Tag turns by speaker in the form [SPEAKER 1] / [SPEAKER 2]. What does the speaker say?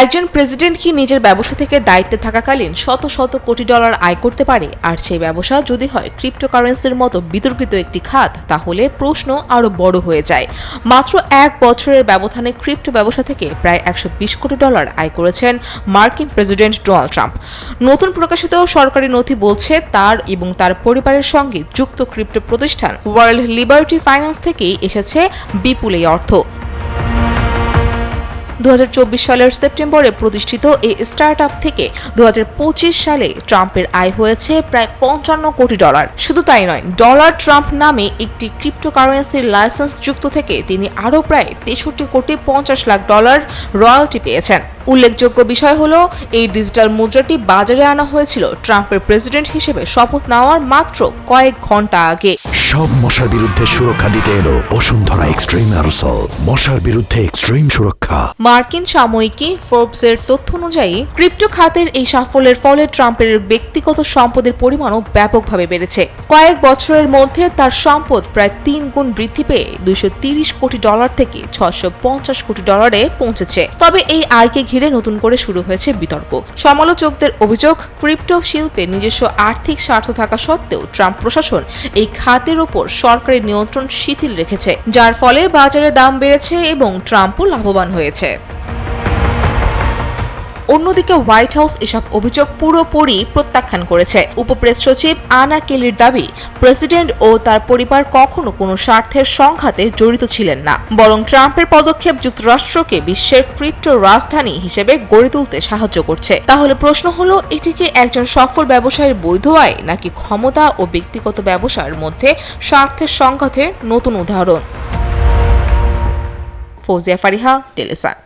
[SPEAKER 1] একজন প্রেসিডেন্ট কি নিজের ব্যবসা থেকে দায়িত্বে থাকাকালীন শত শত কোটি ডলার আয় করতে পারে? আর সেই ব্যবসা যদি হয় ক্রিপ্টোকারেন্সির মতো বিতর্কিত একটি খাত, তাহলে প্রশ্ন আরো বড় হয়ে যায়। মাত্র 1 বছরের ব্যবধানে ক্রিপ্টো ব্যবসা থেকে প্রায় 120 কোটি ডলার আয় করেছেন মার্কিন প্রেসিডেন্ট ডোনাল্ড ট্রাম্প। নতুন প্রকাশিত সরকারি নথি বলছে, তার এবং তার পরিবারের সঙ্গে যুক্ত ক্রিপ্টো প্রতিষ্ঠান ওয়ার্ল্ড লিবার্টি ফাইন্যান্স থেকেই এসেছে বিপুল এই অর্থ। 2024 সালের সেপ্টেম্বরে প্রতিষ্ঠিত এই স্টার্টআপ থেকে 2025 সালে ট্রাম্পের আয় হয়েছে প্রায় 55 কোটি ডলার। শুধু তাই নয়, ডলার ট্রাম্প নামে একটি ক্রিপ্টোকারেন্সির লাইসেন্স যুক্ত থেকে তিনি আরও প্রায় 63 কোটি 50 লাখ ডলার রয়্যালটি পেয়েছেন। উল্লেখযোগ্য বিষয় হলো, এই ডিজিটাল মুদ্রাটি বাজারে আনা হয়েছিল ট্রাম্পের প্রেসিডেন্ট হিসেবে শপথ নেওয়ার মাত্র কয়েক ঘন্টা আগে।
[SPEAKER 2] সব মশার বিরুদ্ধে সুরক্ষা দিতে এলো বসুন্ধরা এক্সট্রিম অ্যারোসল, মশার বিরুদ্ধে এক্সট্রিম সুরক্ষা।
[SPEAKER 1] মার্কিন সাময়িকী ফোর্বসের তথ্য অনুযায়ী ক্রিপ্টো খাতের এই সাফল্যের ফলে ট্রাম্পের ব্যক্তিগত সম্পদের পরিমাণও ব্যাপকভাবে বেড়েছে। কয়েক বছরের মধ্যে তার সম্পদ প্রায় 3 গুণ বৃদ্ধি পেয়ে 230 কোটি ডলার থেকে 650 কোটি ডলারে পৌঁছেছে। তবে এই আয়কে ঘিরে নতুন করে শুরু হয়েছে বিতর্ক। সমালোচকদের অভিযোগ, ক্রিপ্টো শিল্পে নিজস্ব আর্থিক স্বার্থ থাকা সত্ত্বেও ট্রাম্প প্রশাসন এই খাতের উপর সরকারি নিয়ন্ত্রণ শিথিল রেখেছে, যার ফলে বাজারে দাম বেড়েছে এবং ট্রাম্পও লাভবান হয়েছে। অন্যদিকে হোয়াইট হাউস এসব অভিযোগ পুরোপুরি প্রত্যাখ্যান করেছে। উপপ্রেস সচিব আনা কেলির দাবি, প্রেসিডেন্ট ও তার পরিবার কখনো কোনো স্বার্থের সংঘাতে জড়িত ছিলেন না, বরং ট্রাম্পের পদক্ষেপ যুক্তরাষ্ট্রকে বিশ্বের ক্রিপ্টো রাজধানী হিসেবে গড়ে তুলতে সাহায্য করছে। তাহলে প্রশ্ন হলো, এটি কি একজন সফল ব্যবসায়ীর বৈধ আয়, নাকি ক্ষমতা ও ব্যক্তিগত ব্যবসার মধ্যে স্বার্থের সংঘাতের নতুন উদাহরণ? ফৌজিয়া ফারিহা, টেলিসান।